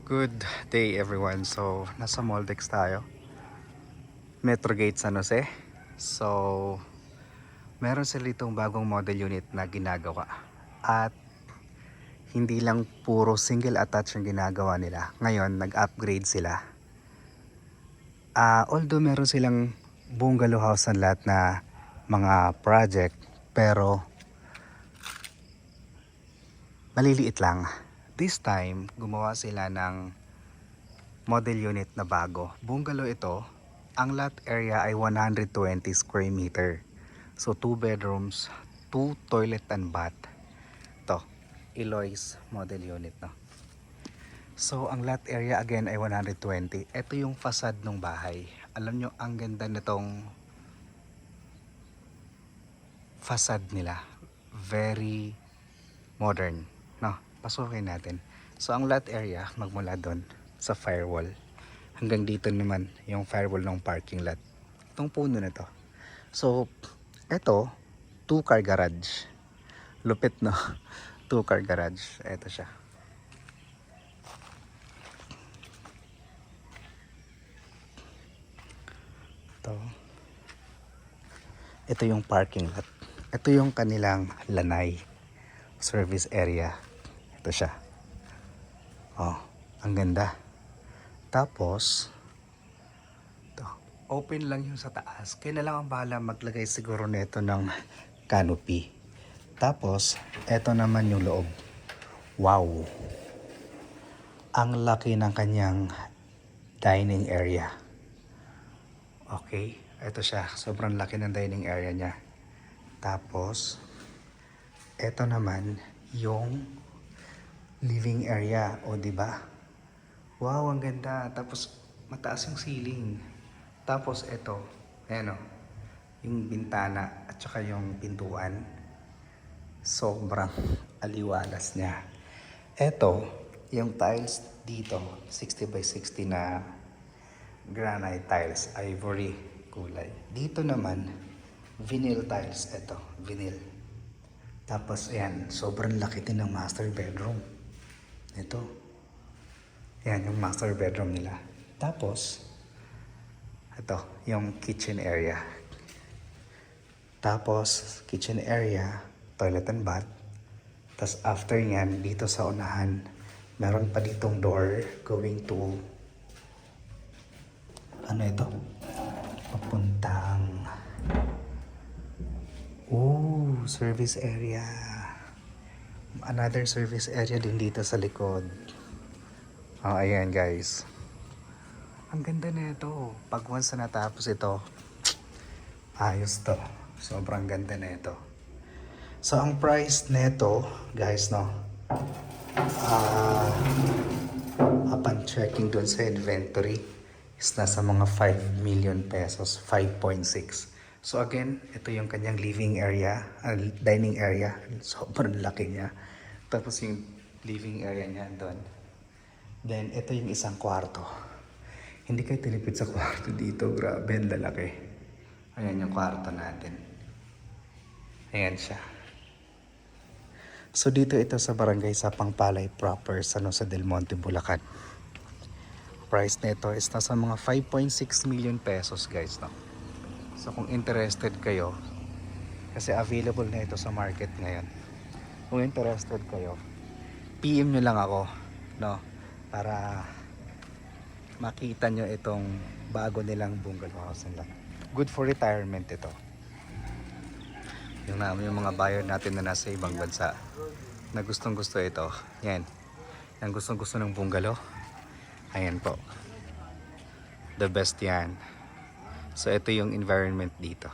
Good day everyone. So, nasa Moldex tayo. Metrogate San Jose. So, meron sila itong bagong model unit na ginagawa. At hindi lang puro single attach yung ginagawa nila. Ngayon, nag-upgrade sila. Although meron silang bungalow house na lahat na mga project, pero maliliit lang. This time, gumawa sila ng model unit na bago. Bungalow ito. Ang lot area ay 120 square meter. So 2 bedrooms, 2 toilet and bath. Ito, Eloy's model unit, no. So ang lot area again ay 120. Ito yung facade ng bahay. Alam nyo, ang ganda nitong facade nila. Very modern, no. Pasukin natin. So ang lot area magmula doon sa firewall hanggang dito naman yung firewall ng parking lot. Itong puno na to. So ito 2-car garage. Lupit, no. 2-car garage. Ito siya. Ito yung parking lot. Ito yung kanilang lanay service area. Ito siya. Oh, ang ganda. Tapos ito, open lang yung sa taas. Kaya na lang ang bahala maglagay siguro nito ng canopy. Tapos ito naman yung loob. Wow. Ang laki ng kanyang dining area. Okay, ito siya. Sobrang laki ng dining area niya. Tapos ito naman yung living area, o di ba? Wow, ang ganda. Tapos mataas yung ceiling. Tapos ito, ayan o, yung bintana at saka yung pintuan. Sobrang aliwalas niya. Ito, yung tiles dito, 60 by 60 na granite tiles, ivory kulay. Dito naman, vinyl tiles. Ito, vinyl. Tapos ayan, sobrang laki din ng master bedroom. Ito. Ayan yung master bedroom nila. Tapos, ito, yung kitchen area. Tapos, kitchen area, toilet and bath. Tapos after nyan, dito sa unahan, meron pa ditong door going to, ano ito? Papuntang, service area. Another service area din dito sa likod. Oh, ayan guys. Ang ganda na ito. Pag once na natapos ito, ayos to. Sobrang ganda na ito. So, ang price nito, guys, no? Upon checking dun sa inventory, is nasa mga 5 million pesos, 5.6. So again, ito yung kanyang living area, dining area. Sobrang laki niya. Tapos yung living area niya doon. Then ito yung isang kwarto. Hindi kayo tilipid sa kwarto dito. Grabe, ang lalaki. Ayan yung kwarto natin. Ayan siya. So dito ito sa barangay Sapang Palay proper, San Jose del Monte, Bulacan. Price nito is nasa mga 5.6 million pesos, guys, no? So kung interested kayo, kasi available na ito sa market ngayon. Kung interested kayo, PM nyo lang ako, no? Para makita nyo itong bago nilang bungalow house nila. Good for retirement ito. Yung mga buyer natin na nasa ibang bansa na gustong gusto ito. Yan. Yung gustong gusto ng bungalow. Ayan po. The best yan. So ito yung environment dito.